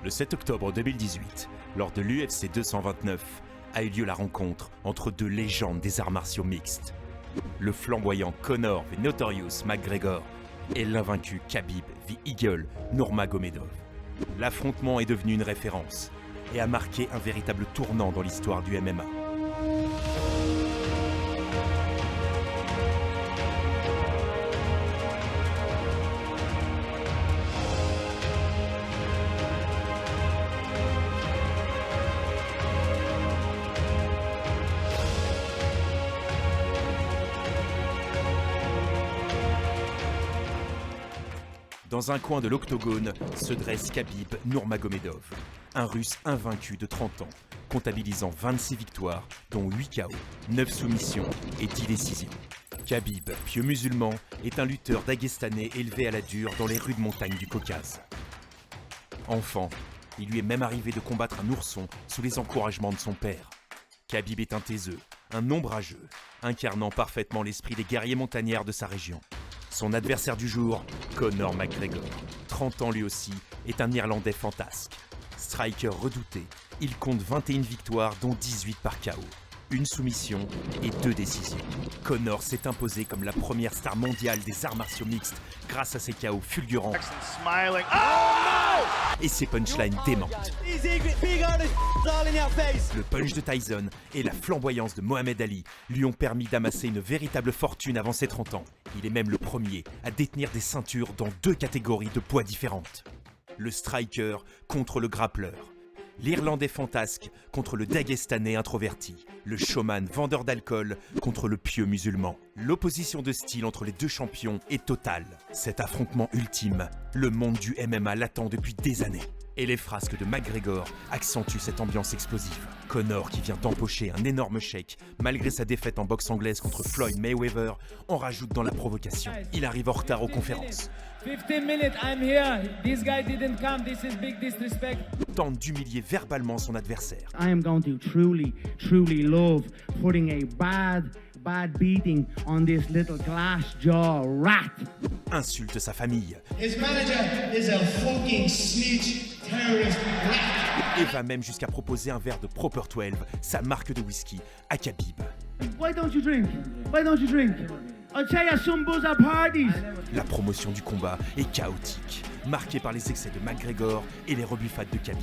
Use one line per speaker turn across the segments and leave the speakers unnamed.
Le 7 octobre 2018, lors de l'UFC 229, a eu lieu la rencontre entre deux légendes des arts martiaux mixtes. Le flamboyant Conor the Notorious McGregor et l'invaincu Khabib the Eagle Nurmagomedov. L'affrontement est devenu une référence et a marqué un véritable tournant dans l'histoire du MMA. Dans un coin de l'octogone se dresse Khabib Nurmagomedov, un Russe invaincu de 30 ans, comptabilisant 26 victoires, dont 8 KO, 9 soumissions et 10 décisions. Khabib, pieux musulman, est un lutteur daguestanais élevé à la dure dans les rudes montagnes du Caucase. Enfant, il lui est même arrivé de combattre un ourson sous les encouragements de son père. Khabib est un taiseux, un ombrageux, incarnant parfaitement l'esprit des guerriers montagnards de sa région. Son adversaire du jour, Conor McGregor, 30 ans lui aussi, est un Irlandais fantasque. Striker redouté, il compte 21 victoires dont 18 par KO, une soumission et 2 décisions. Conor s'est imposé comme la première star mondiale des arts martiaux mixtes grâce à ses KO fulgurants et ses punchlines démentes. Le punch de Tyson et la flamboyance de Mohamed Ali lui ont permis d'amasser une véritable fortune avant ses 30 ans. Il est même le premier à détenir des ceintures dans 2 catégories de poids différentes. Le striker contre le grappleur. L'Irlandais fantasque contre le Daguestanais introverti. Le showman vendeur d'alcool contre le pieux musulman. L'opposition de style entre les deux champions est totale. Cet affrontement ultime, le monde du MMA l'attend depuis des années. Et les frasques de McGregor accentuent cette ambiance explosive. Conor, qui vient d'empocher un énorme chèque, malgré sa défaite en boxe anglaise contre Floyd Mayweather, en rajoute dans la provocation. Il arrive en retard aux conférences.
15 minutes, I'm here. This guy didn't come. This is big disrespect.
Tente d'humilier verbalement son adversaire.
I am going to truly love putting a bad beating on this little glass jaw rat.
Insulte sa famille.
His manager is a fucking snitch, terrorist rat.
Et va même jusqu'à proposer un verre de Proper 12, sa marque de whisky, à Khabib.
Why don't you drink? Why don't you drink? I'll tell you some buzz at parties.
La promotion du combat est chaotique, marquée par les excès de McGregor et les rebuffades de Khabib.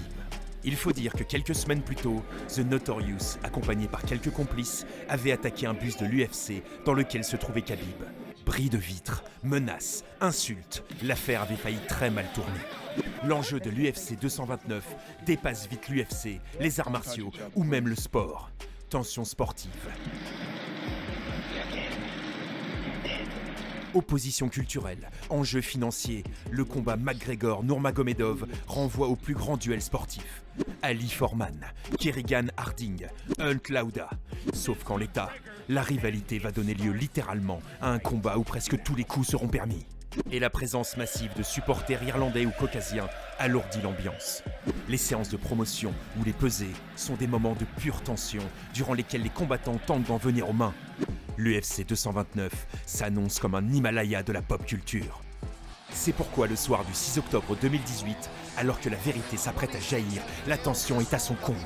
Il faut dire que quelques semaines plus tôt, The Notorious, accompagné par quelques complices, avait attaqué un bus de l'UFC dans lequel se trouvait Khabib. Bris de vitres, menaces, insultes, l'affaire avait failli très mal tourner. L'enjeu de l'UFC 229 dépasse vite l'UFC, les arts martiaux ou même le sport. Tension sportive. Opposition culturelle, enjeux financiers, le combat McGregor-Nurmagomedov renvoie au plus grand duel sportif. Ali Foreman, Kerrigan Harding, Hunt Lauda. Sauf qu'en l'état, la rivalité va donner lieu littéralement à un combat où presque tous les coups seront permis. Et la présence massive de supporters irlandais ou caucasiens alourdit l'ambiance. Les séances de promotion ou les pesées sont des moments de pure tension durant lesquels les combattants tentent d'en venir aux mains. L'UFC 229 s'annonce comme un Himalaya de la pop culture. C'est pourquoi le soir du 6 octobre 2018, alors que la vérité s'apprête à jaillir, la tension est à son comble.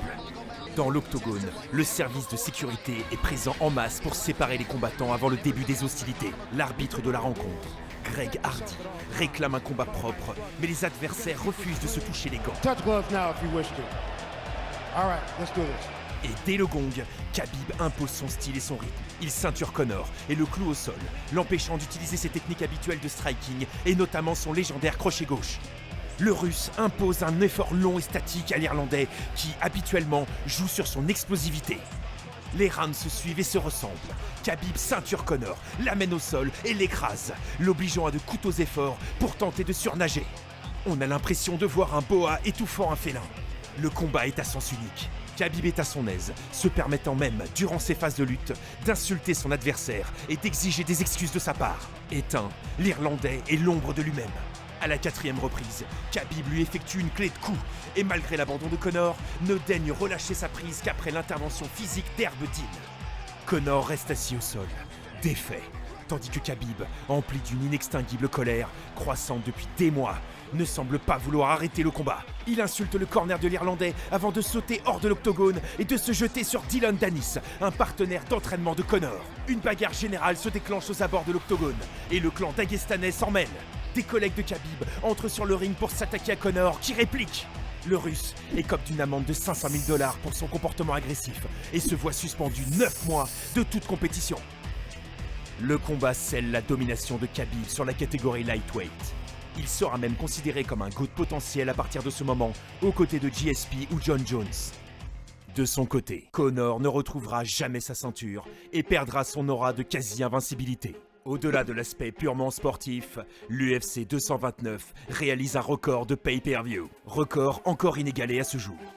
Dans l'octogone, le service de sécurité est présent en masse pour séparer les combattants avant le début des hostilités. L'arbitre de la rencontre, Greg Hardy, réclame un combat propre, mais les adversaires refusent de se toucher les gants.
Touch gloves now if you wish to. All right, let's do this.
Et dès le gong, Khabib impose son style et son rythme. Il ceinture Conor et le cloue au sol, l'empêchant d'utiliser ses techniques habituelles de striking et notamment son légendaire crochet gauche. Le Russe impose un effort long et statique à l'Irlandais qui, habituellement, joue sur son explosivité. Les rounds se suivent et se ressemblent. Khabib ceinture Conor, l'amène au sol et l'écrase, l'obligeant à de couteaux efforts pour tenter de surnager. On a l'impression de voir un boa étouffant un félin. Le combat est à sens unique. Khabib est à son aise, se permettant même, durant ses phases de lutte, d'insulter son adversaire et d'exiger des excuses de sa part. Éteint, l'Irlandais est l'ombre de lui-même. À la 4e reprise, Khabib lui effectue une clé de coup et malgré l'abandon de Conor, ne daigne relâcher sa prise qu'après l'intervention physique d'Herb Dean. Conor reste assis au sol, défait, tandis que Khabib, empli d'une inextinguible colère, croissante depuis des mois, ne semble pas vouloir arrêter le combat. Il insulte le corner de l'Irlandais avant de sauter hors de l'octogone et de se jeter sur Dylan Danis, un partenaire d'entraînement de Conor. Une bagarre générale se déclenche aux abords de l'octogone et le clan daguestanais s'en mêle. Des collègues de Khabib entrent sur le ring pour s'attaquer à Conor qui réplique. Le Russe écope d'une amende de 500 000 $ pour son comportement agressif et se voit suspendu 9 mois de toute compétition. Le combat scelle la domination de Khabib sur la catégorie lightweight. Il sera même considéré comme un GOAT potentiel à partir de ce moment, aux côtés de GSP ou John Jones. De son côté, Conor ne retrouvera jamais sa ceinture et perdra son aura de quasi-invincibilité. Au-delà de l'aspect purement sportif, l'UFC 229 réalise un record de pay-per-view. Record encore inégalé à ce jour.